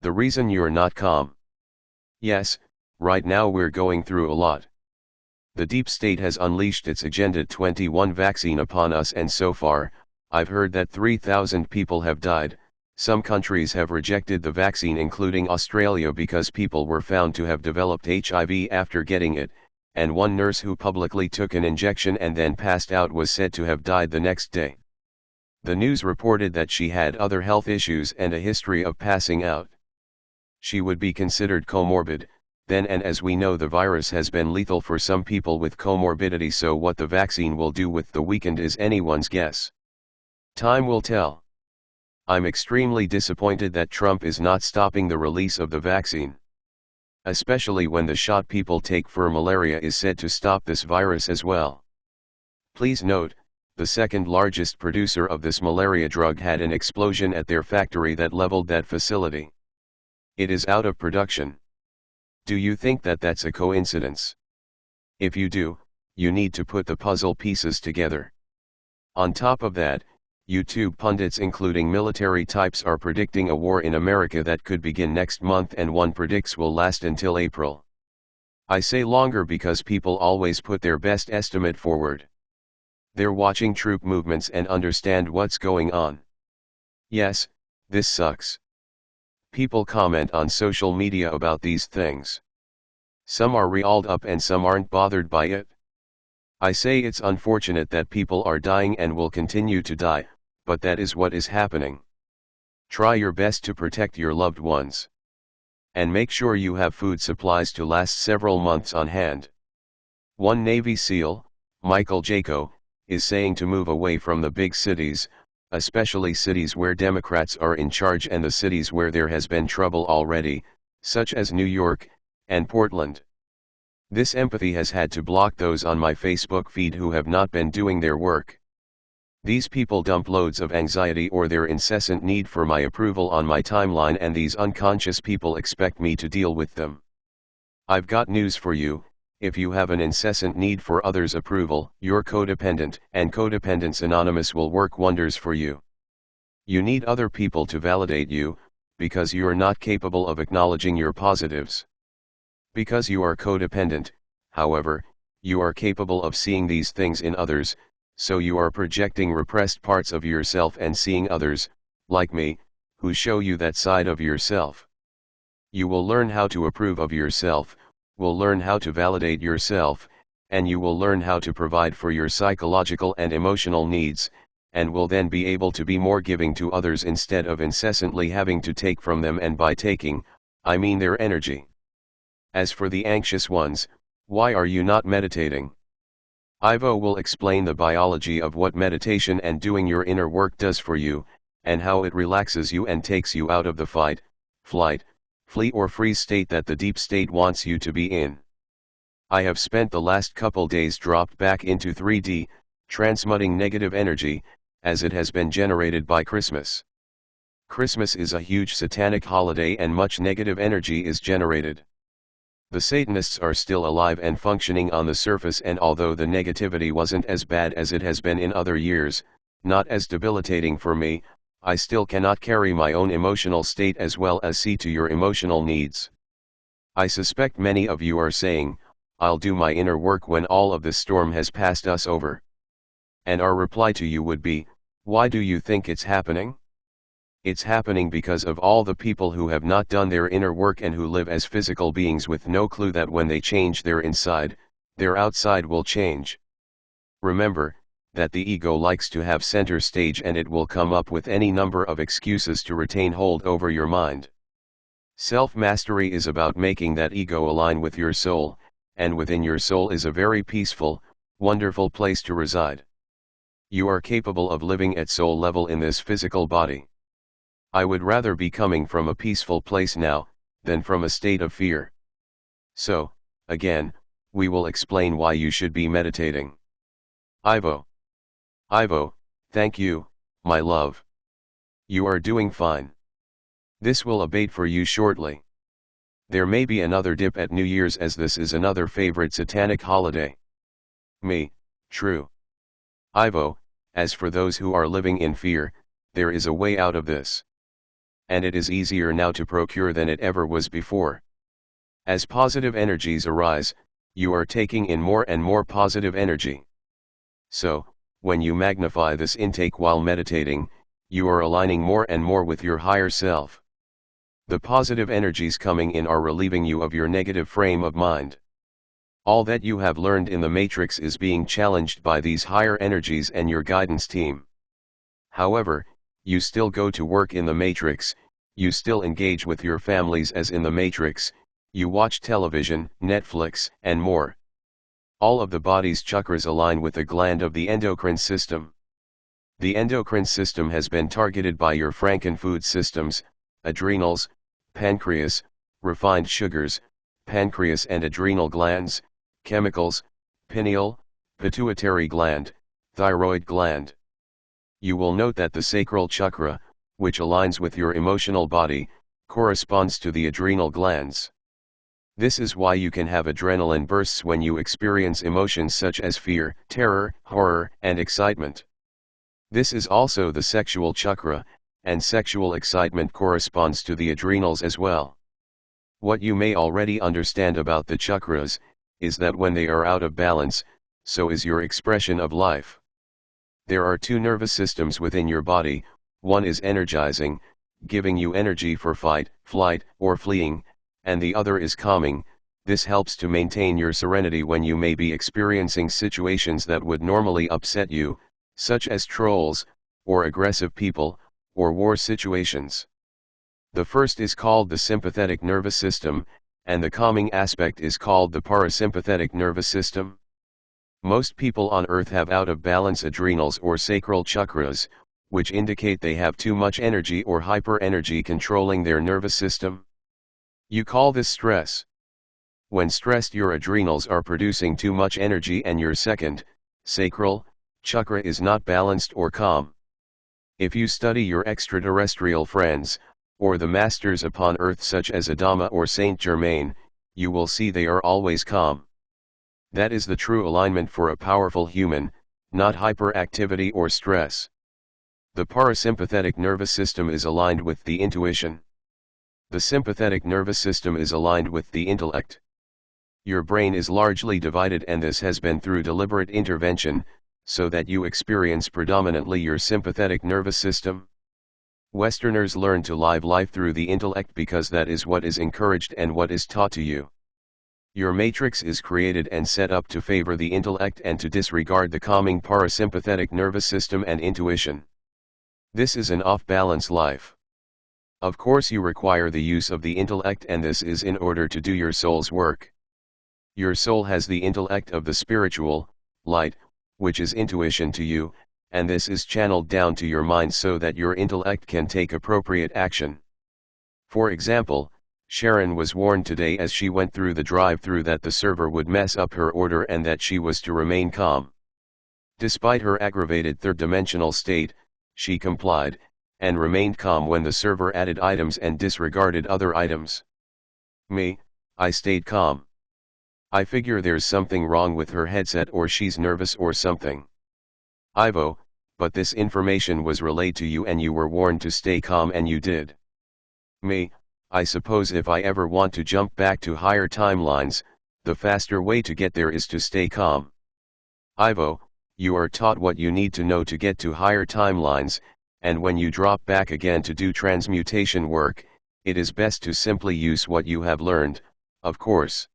The reason you're not calm. Yes, right now we're going through a lot. The deep state has unleashed its Agenda 21 vaccine upon us, and so far, I've heard that 3,000 people have died. Some countries have rejected the vaccine, including Australia, because people were found to have developed HIV after getting it, and one nurse who publicly took an injection and then passed out was said to have died the next day. The news reported that she had other health issues and a history of passing out. She would be considered comorbid, then, and as we know, the virus has been lethal for some people with comorbidity, so what the vaccine will do with the weakened is anyone's guess. Time will tell. I'm extremely disappointed that Trump is not stopping the release of the vaccine. Especially when the shot people take for malaria is said to stop this virus as well. Please note, the second largest producer of this malaria drug had an explosion at their factory that leveled that facility. It is out of production. Do you think that that's a coincidence? If you do, you need to put the puzzle pieces together. On top of that, YouTube pundits including military types are predicting a war in America that could begin next month, and one predicts will last until April. I say longer because people always put their best estimate forward. They're watching troop movements and understand what's going on. Yes, this sucks. People comment on social media about these things. Some are riled up and some aren't bothered by it. I say it's unfortunate that people are dying and will continue to die, but that is what is happening. Try your best to protect your loved ones. And make sure you have food supplies to last several months on hand. One Navy SEAL, Michael Jaco, is saying to move away from the big cities, especially cities where Democrats are in charge and the cities where there has been trouble already, such as New York and Portland. This empathy has had to block those on my Facebook feed who have not been doing their work. These people dump loads of anxiety or their incessant need for my approval on my timeline, and these unconscious people expect me to deal with them. I've got news for you: if you have an incessant need for others' approval, you're codependent, and Codependence Anonymous will work wonders for you. You need other people to validate you, because you're not capable of acknowledging your positives. Because you are codependent, however, you are capable of seeing these things in others, so you are projecting repressed parts of yourself and seeing others, like me, who show you that side of yourself. You will learn how to approve of yourself, will learn how to validate yourself, and you will learn how to provide for your psychological and emotional needs, and will then be able to be more giving to others instead of incessantly having to take from them, and by taking, I mean their energy. As for the anxious ones, why are you not meditating? Ivo will explain the biology of what meditation and doing your inner work does for you, and how it relaxes you and takes you out of the fight, flight, flee or freeze state that the deep state wants you to be in. I have spent the last couple days dropped back into 3D, transmuting negative energy, as it has been generated by Christmas. Christmas is a huge satanic holiday and much negative energy is generated. The Satanists are still alive and functioning on the surface, and although the negativity wasn't as bad as it has been in other years, not as debilitating for me, I still cannot carry my own emotional state as well as see to your emotional needs. I suspect many of you are saying, I'll do my inner work when all of this storm has passed us over. And our reply to you would be, why do you think it's happening? It's happening because of all the people who have not done their inner work and who live as physical beings with no clue that when they change their inside, their outside will change. Remember, that the ego likes to have center stage, and it will come up with any number of excuses to retain hold over your mind. Self-mastery is about making that ego align with your soul, and within your soul is a very peaceful, wonderful place to reside. You are capable of living at soul level in this physical body. I would rather be coming from a peaceful place now, than from a state of fear. So, again, we will explain why you should be meditating. Ivo, thank you, my love. You are doing fine. This will abate for you shortly. There may be another dip at New Year's, as this is another favorite satanic holiday. Me, true. Ivo, as for those who are living in fear, there is a way out of this. and it is easier now to procure than it ever was before. As positive energies arise, you are taking in more and more positive energy. So, when you magnify this intake while meditating, you are aligning more and more with your higher self. The positive energies coming in are relieving you of your negative frame of mind. All that you have learned in the matrix is being challenged by these higher energies and your guidance team. However, you still go to work in the matrix, you still engage with your families as in the matrix, you watch television, Netflix, and more. All of the body's chakras align with the gland of the endocrine system. The endocrine system has been targeted by your frankenfood systems, adrenals, pancreas, refined sugars, pancreas and adrenal glands, chemicals, pineal, pituitary gland, thyroid gland. You will note that the sacral chakra, which aligns with your emotional body, corresponds to the adrenal glands. This is why you can have adrenaline bursts when you experience emotions such as fear, terror, horror, and excitement. This is also the sexual chakra, and sexual excitement corresponds to the adrenals as well. What you may already understand about the chakras, is that when they are out of balance, so is your expression of life. There are two nervous systems within your body, one is energizing, giving you energy for fight, flight, or fleeing, and the other is calming. This helps to maintain your serenity when you may be experiencing situations that would normally upset you, such as trolls, or aggressive people, or war situations. The first is called the sympathetic nervous system, and the calming aspect is called the parasympathetic nervous system. Most people on Earth have out of balance adrenals or sacral chakras, which indicate they have too much energy or hyper-energy controlling their nervous system. You call this stress. When stressed, your adrenals are producing too much energy and your second, sacral, chakra is not balanced or calm. If you study your extraterrestrial friends, or the masters upon Earth such as Adama or Saint Germaine, you will see they are always calm. That is the true alignment for a powerful human, not hyperactivity or stress. The parasympathetic nervous system is aligned with the intuition. The sympathetic nervous system is aligned with the intellect. Your brain is largely divided, and this has been through deliberate intervention, so that you experience predominantly your sympathetic nervous system. Westerners learn to live life through the intellect because that is what is encouraged and what is taught to you. Your matrix is created and set up to favor the intellect and to disregard the calming parasympathetic nervous system and intuition. This is an off-balance life. Of course, you require the use of the intellect, and this is in order to do your soul's work. Your soul has the intellect of the spiritual, light, which is intuition to you, and this is channeled down to your mind so that your intellect can take appropriate action. For example, Sheran was warned today as she went through the drive-thru that the server would mess up her order and that she was to remain calm. Despite her aggravated third-dimensional state, she complied, and remained calm when the server added items and disregarded other items. Me, I stayed calm. I figure there's something wrong with her headset or she's nervous or something. Ivo, but this information was relayed to you and you were warned to stay calm and you did. Me, I suppose if I ever want to jump back to higher timelines, the faster way to get there is to stay calm. Ivo, you are taught what you need to know to get to higher timelines, and when you drop back again to do transmutation work, it is best to simply use what you have learned, of course.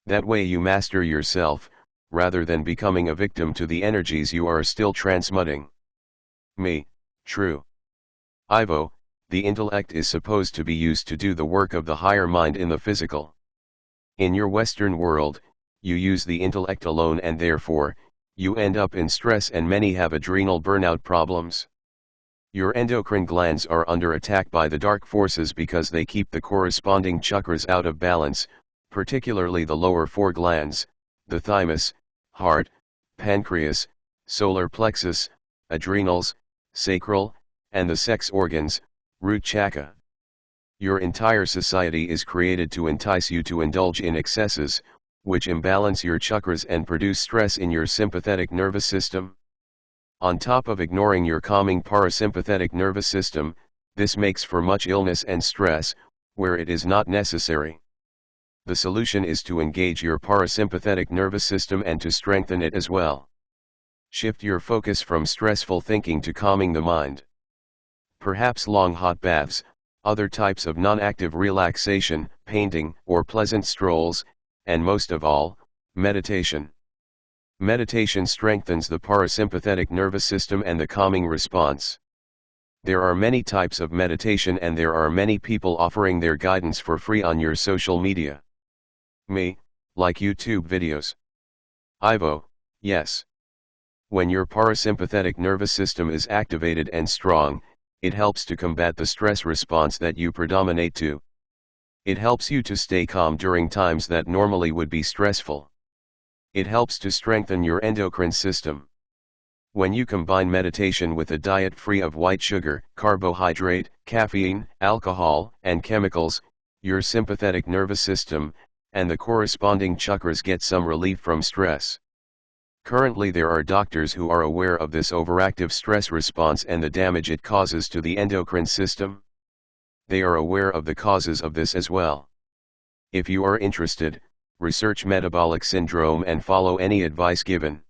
That way you master yourself, rather than becoming a victim to the energies you are still transmuting. Me, true. Ivo, the intellect is supposed to be used to do the work of the higher mind in the physical. In your Western world, you use the intellect alone and therefore, you end up in stress and many have adrenal burnout problems. Your endocrine glands are under attack by the dark forces because they keep the corresponding chakras out of balance, particularly the lower four glands, the thymus, heart, pancreas, solar plexus, adrenals, sacral, and the sex organs, root chakra. Your entire society is created to entice you to indulge in excesses, which imbalance your chakras and produce stress in your sympathetic nervous system. On top of ignoring your calming parasympathetic nervous system, This makes for much illness and stress, where it is not necessary. The solution is to engage your parasympathetic nervous system and to strengthen it as well. Shift your focus from stressful thinking to calming the mind. Perhaps long hot baths, other types of non-active relaxation, painting, or pleasant strolls, and most of all, meditation. Meditation strengthens the parasympathetic nervous system and the calming response. There are many types of meditation and there are many people offering their guidance for free on your social media. Me, like YouTube videos. Ivo, yes. When your parasympathetic nervous system is activated and strong, it helps to combat the stress response that you predominate to. It helps you to stay calm during times that normally would be stressful. It helps to strengthen your endocrine system. When you combine meditation with a diet free of white sugar, carbohydrate, caffeine, alcohol, and chemicals, your sympathetic nervous system, and the corresponding chakras get some relief from stress. Currently there are doctors who are aware of this overactive stress response and the damage it causes to the endocrine system. They are aware of the causes of this as well. If you are interested, research metabolic syndrome and follow any advice given.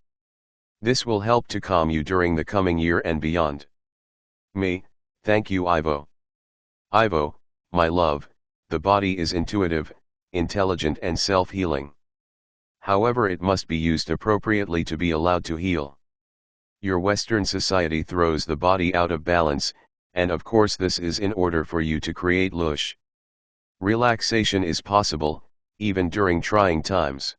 This will help to calm you during the coming year and beyond. Me, thank you Ivo. Ivo, my love, the body is intuitive, intelligent and self-healing. However, it must be used appropriately to be allowed to heal. Your Western society throws the body out of balance, and of course this is in order for you to create lush. Relaxation is possible, even during trying times.